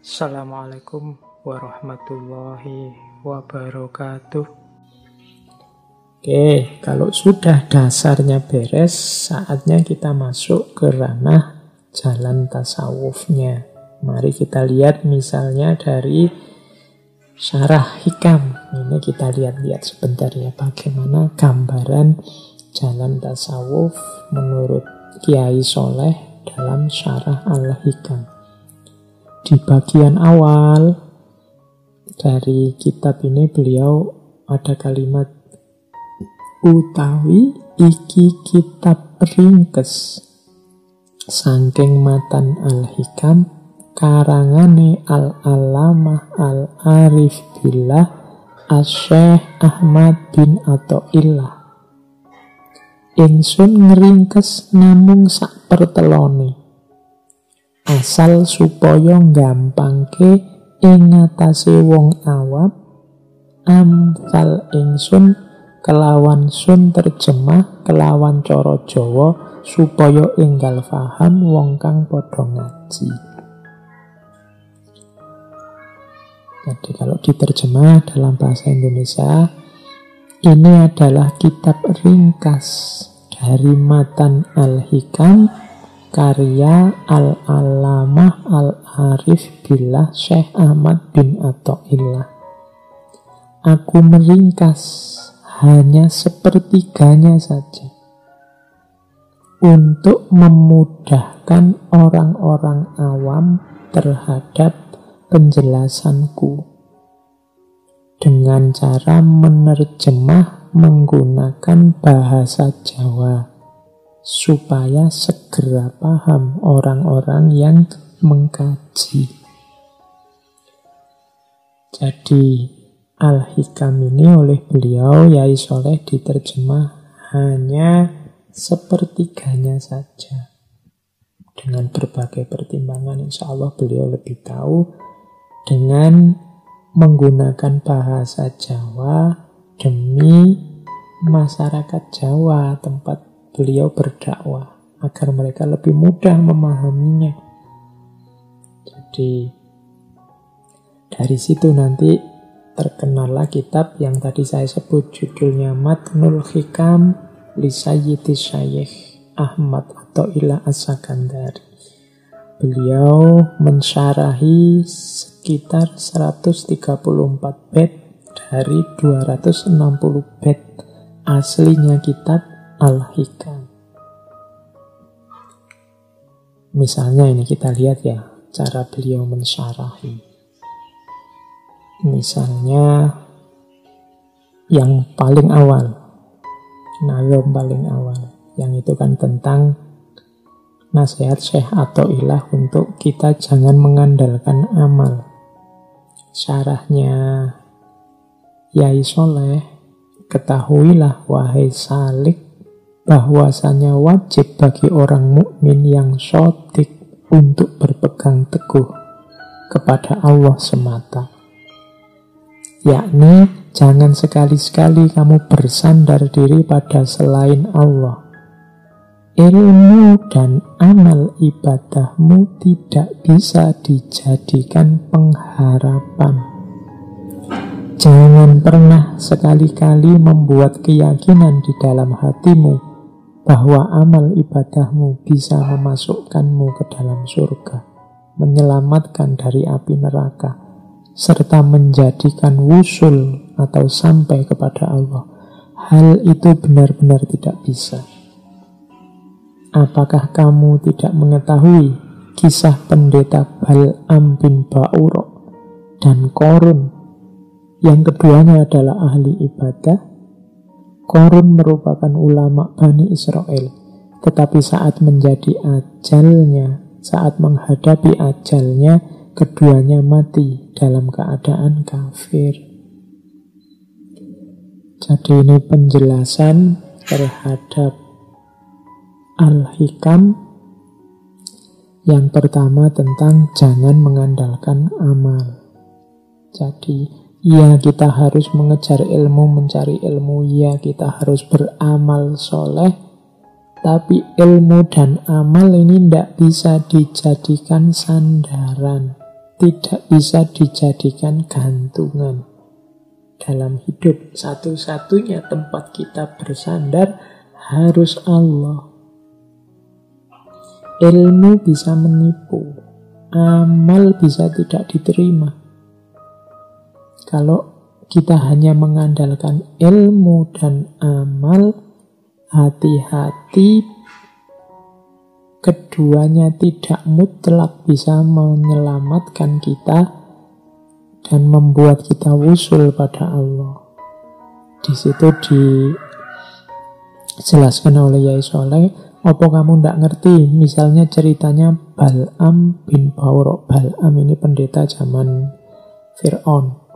Assalamualaikum warahmatullahi wabarakatuh. Oke, kalau sudah dasarnya beres, saatnya kita masuk ke ranah jalan tasawufnya. Mari kita lihat misalnya dari Syarah Hikam. Ini kita lihat-lihat sebentar ya, bagaimana gambaran jalan tasawuf menurut Kiai Soleh dalam Syarah Al-Hikam. Di bagian awal dari kitab ini beliau ada kalimat utawi iki kitab ringkes saking matan Al-Hikam karangane Al-Alamah Al-Arif Billah Asy-Syaikh Ahmad bin Athaillah. Ingsun ngringkes namung sak pertelone asal supaya gampangke ing ngatasé wong awam amsal ingsun kelawan sun terjemah kelawan cara Jawa supaya enggal paham wong kang padha ngaji. Jadi kalau diterjemah dalam bahasa Indonesia, ini adalah kitab ringkas dari matan Al-Hikam karya Al-Alamah Al-Arif Billah Syekh Ahmad bin Athaillah. Aku meringkas hanya sepertiganya saja untuk memudahkan orang-orang awam terhadap penjelasanku dengan cara menerjemah menggunakan bahasa Jawa supaya segera paham orang-orang yang mengkaji. Jadi Al-Hikam ini oleh beliau Yai Soleh diterjemah hanya sepertiganya saja. Dengan berbagai pertimbangan, insya Allah beliau lebih tahu dengan menggunakan bahasa Jawa demi masyarakat Jawa tempat beliau berdakwah agar mereka lebih mudah memahaminya. Jadi dari situ nanti terkenallah kitab yang tadi saya sebut judulnya Matnul Hikam li Sayyidi Syaikh Ahmad Athaillah As-Sakandari. Beliau mensyarahi sekitar 134 bait dari 260 bait aslinya kitab Al-Hikam. Misalnya ini kita lihat ya cara beliau mensyarahi. Misalnya yang paling awal, nazam paling awal, yang itu kan tentang nasihat Syekh Athaillah untuk kita jangan mengandalkan amal. Syarahnya Yai Soleh, ketahuilah wahai salik bahwasanya wajib bagi orang mukmin yang shadiq untuk berpegang teguh kepada Allah semata. Yakni jangan sekali-sekali kamu bersandar diri pada selain Allah. Ilmu dan amal ibadahmu tidak bisa dijadikan pengharapan. Jangan pernah sekali-kali membuat keyakinan di dalam hatimu bahwa amal ibadahmu bisa memasukkanmu ke dalam surga, menyelamatkan dari api neraka, serta menjadikan wusul atau sampai kepada Allah. Hal itu benar-benar tidak bisa. Apakah kamu tidak mengetahui kisah pendeta Bal'am bin Ba'urah dan Qorun? Yang keduanya adalah ahli ibadah. Qorun merupakan ulama Bani Israel, tetapi saat menjadi ajalnya, saat menghadapi ajalnya, keduanya mati dalam keadaan kafir. Jadi ini penjelasan terhadap Al-Hikam. Yang pertama tentang jangan mengandalkan amal. Jadi ya kita harus mengejar ilmu, mencari ilmu. Ya kita harus beramal soleh. Tapi ilmu dan amal ini tidak bisa dijadikan sandaran. tidak bisa dijadikan gantungan dalam hidup. Satu-satunya tempat kita bersandar harus Allah. Ilmu bisa menipu, amal bisa tidak diterima. Kalau kita hanya mengandalkan ilmu dan amal, hati-hati, keduanya tidak mutlak bisa menyelamatkan kita dan membuat kita wusul pada Allah. Di situ dijelaskan oleh Yai Soleh, apa kamu tidak ngerti? Misalnya ceritanya Bal'am bin Ba'urah. Bal'am ini pendeta zaman Fir'aun.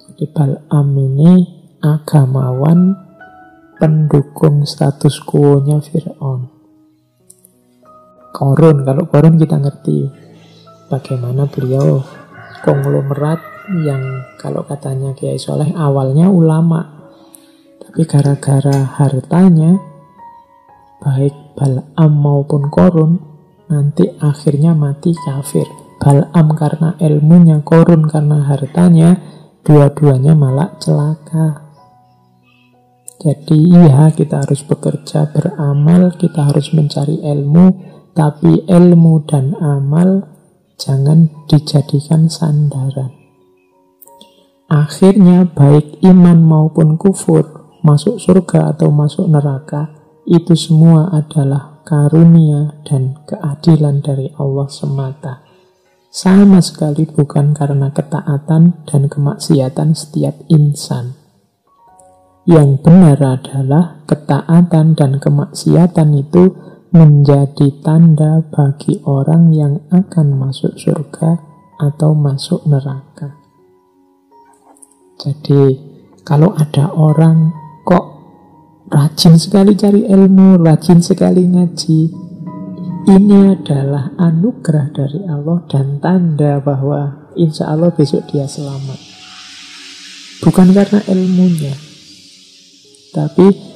Jadi Bal'am ini agamawan pendukung status quo-nya Fir'aun. Qarun, kalau Qarun kita ngerti bagaimana beliau konglomerat yang kalau katanya Kiai Soleh awalnya ulama, tapi gara-gara hartanya baik Bal'am maupun Qarun nanti akhirnya mati kafir. Bal'am karena ilmunya, Qarun karena hartanya, dua-duanya malah celaka. Jadi iya, kita harus bekerja, beramal, kita harus mencari ilmu, tapi ilmu dan amal jangan dijadikan sandaran. Akhirnya baik iman maupun kufur, masuk surga atau masuk neraka, itu semua adalah karunia dan keadilan dari Allah semata. Sama sekali bukan karena ketaatan dan kemaksiatan setiap insan. Yang benar adalah ketaatan dan kemaksiatan itu menjadi tanda bagi orang yang akan masuk surga atau masuk neraka. Jadi kalau ada orang kok rajin sekali cari ilmu, rajin sekali ngaji, ini adalah anugerah dari Allah dan tanda bahwa insya Allah besok dia selamat. Bukan karena ilmunya, tapi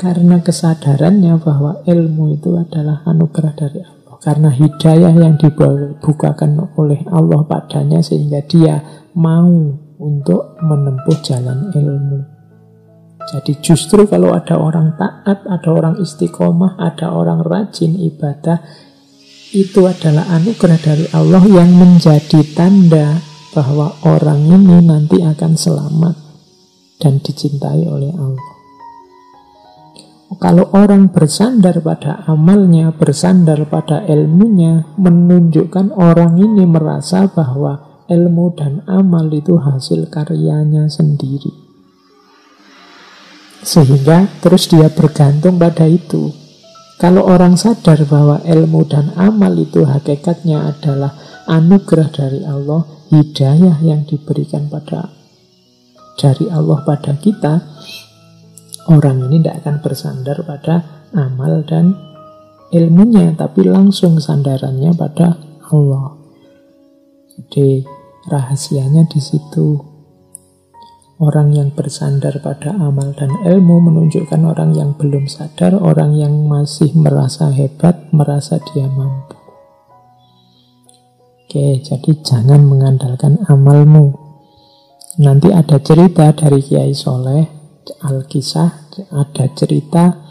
karena kesadarannya bahwa ilmu itu adalah anugerah dari Allah. Karena hidayah yang dibukakan oleh Allah padanya sehingga dia mau untuk menempuh jalan ilmu. Jadi justru kalau ada orang taat, ada orang istiqomah, ada orang rajin ibadah, itu adalah anugerah dari Allah yang menjadi tanda bahwa orang ini nanti akan selamat dan dicintai oleh Allah. Kalau orang bersandar pada amalnya, bersandar pada ilmunya, menunjukkan orang ini merasa bahwa ilmu dan amal itu hasil karyanya sendiri. Sehingga terus dia bergantung pada itu. Kalau orang sadar bahwa ilmu dan amal itu hakikatnya adalah anugerah dari Allah, hidayah yang diberikan dari Allah pada kita, orang ini tidak akan bersandar pada amal dan ilmunya, tapi langsung sandarannya pada Allah. Jadi rahasianya di situ. Orang yang bersandar pada amal dan ilmu menunjukkan orang yang belum sadar, orang yang masih merasa hebat, merasa dia mampu. Oke, jadi jangan mengandalkan amalmu. Nanti ada cerita dari Kiai Soleh, Al-Kisah, ada cerita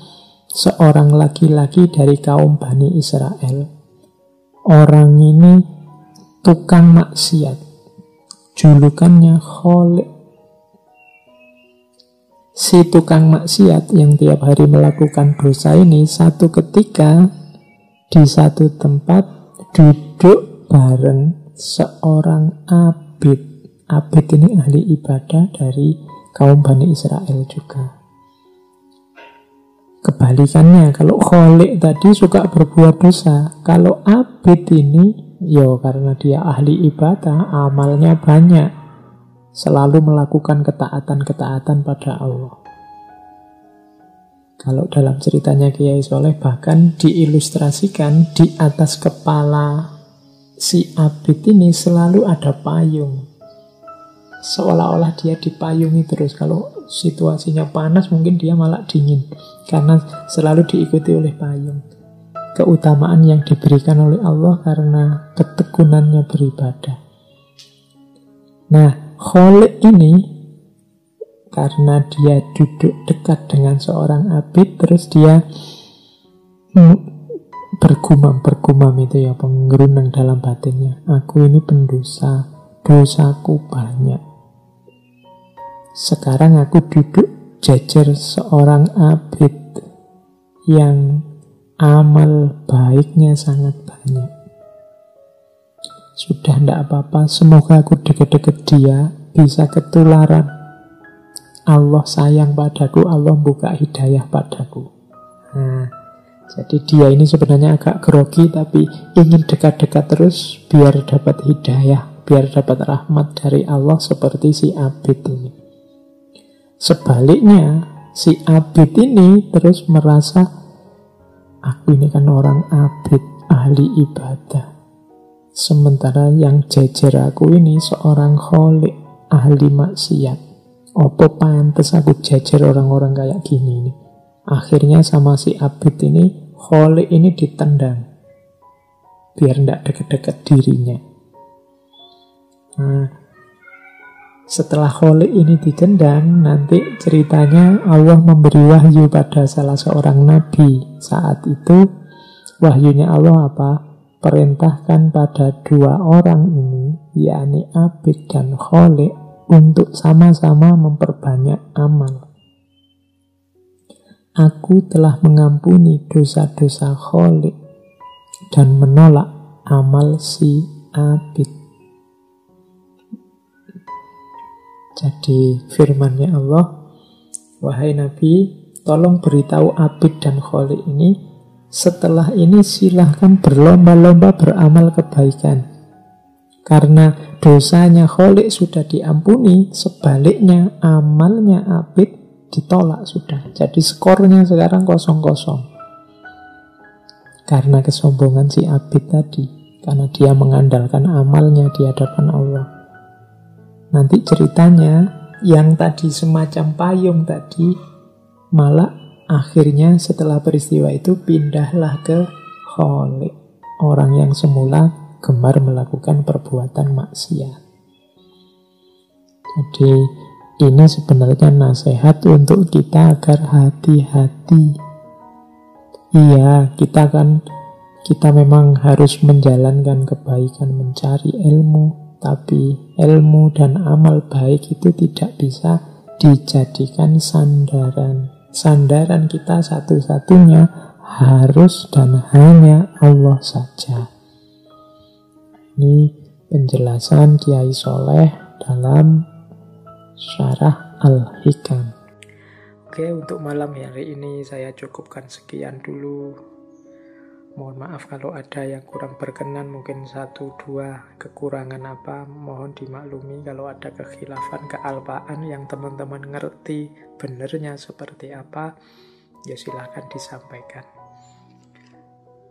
seorang laki-laki dari kaum Bani Israel. Orang ini tukang maksiat, julukannya Kholiq. Si tukang maksiat yang tiap hari melakukan dosa ini satu ketika di satu tempat duduk bareng seorang abid. Abid ini ahli ibadah dari kaum Bani Israel juga. Kebalikannya, kalau Kholiq tadi suka berbuat dosa, kalau abid ini, karena dia ahli ibadah, amalnya banyak, selalu melakukan ketaatan-ketaatan pada Allah. Kalau dalam ceritanya Kiai Soleh bahkan diilustrasikan di atas kepala si abid ini selalu ada payung. Seolah-olah dia dipayungi terus. Kalau situasinya panas mungkin dia malah dingin karena selalu diikuti oleh payung. keutamaan yang diberikan oleh Allah karena ketekunannya beribadah. Nah, Khalik ini karena dia duduk dekat dengan seorang abid, terus dia bergumam itu ya, menggerunang dalam batinnya. Aku ini pendosa, dosaku banyak. Sekarang aku duduk jejer seorang abid yang amal baiknya sangat banyak. Sudah tidak apa-apa, semoga aku deket-deket dia, bisa ketularan. Allah sayang padaku, Allah buka hidayah padaku. Nah, jadi dia ini sebenarnya agak grogi, tapi ingin dekat-dekat terus biar dapat hidayah, biar dapat rahmat dari Allah seperti si abid ini. Sebaliknya, si abid ini terus merasa, aku ini kan orang abid, ahli ibadah. Sementara yang jejer aku ini seorang kholik, ahli maksiat. Apa pantes aku jejer orang-orang kayak gini nih? Akhirnya sama si abid ini, kholik ini ditendang. Biar tidak deket-deket dirinya. Nah, setelah kholik ini ditendang, nanti ceritanya Allah memberi wahyu pada salah seorang nabi. Saat itu, wahyunya Allah apa? Perintahkan pada dua orang ini, yakni abid dan kholik, untuk sama-sama memperbanyak amal. Aku telah mengampuni dosa-dosa kholik dan menolak amal si abid. Jadi firman-Nya Allah, wahai Nabi, tolong beritahu abid dan kholik ini, setelah ini silahkan berlomba-lomba beramal kebaikan. Karena dosanya kholik sudah diampuni, sebaliknya amalnya abid ditolak sudah. Jadi skornya sekarang 0-0. Karena kesombongan si abid tadi. Karena dia mengandalkan amalnya di hadapan Allah. Nanti ceritanya, yang tadi semacam payung tadi, malah akhirnya setelah peristiwa itu pindahlah ke kholik. Orang yang semula gemar melakukan perbuatan maksiat. Jadi ini sebenarnya nasihat untuk kita agar hati-hati. Iya, kita memang harus menjalankan kebaikan, mencari ilmu. Tapi ilmu dan amal baik itu tidak bisa dijadikan sandaran. Sandaran kita satu-satunya harus dan hanya Allah saja. Ini penjelasan Kiai Soleh dalam Syarah Al-Hikam. Oke, untuk malam hari ini saya cukupkan sekian dulu. Mohon maaf kalau ada yang kurang berkenan, mungkin 1-2 kekurangan apa, mohon dimaklumi. Kalau ada kekhilafan, kealpaan yang teman-teman ngerti benernya seperti apa, ya silahkan disampaikan.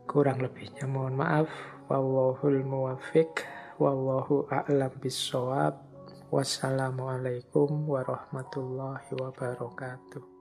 Kurang lebihnya mohon maaf. Wallahul muwaffiq, wallahu a'lam bissawab. Wassalamualaikum warahmatullahi wabarakatuh.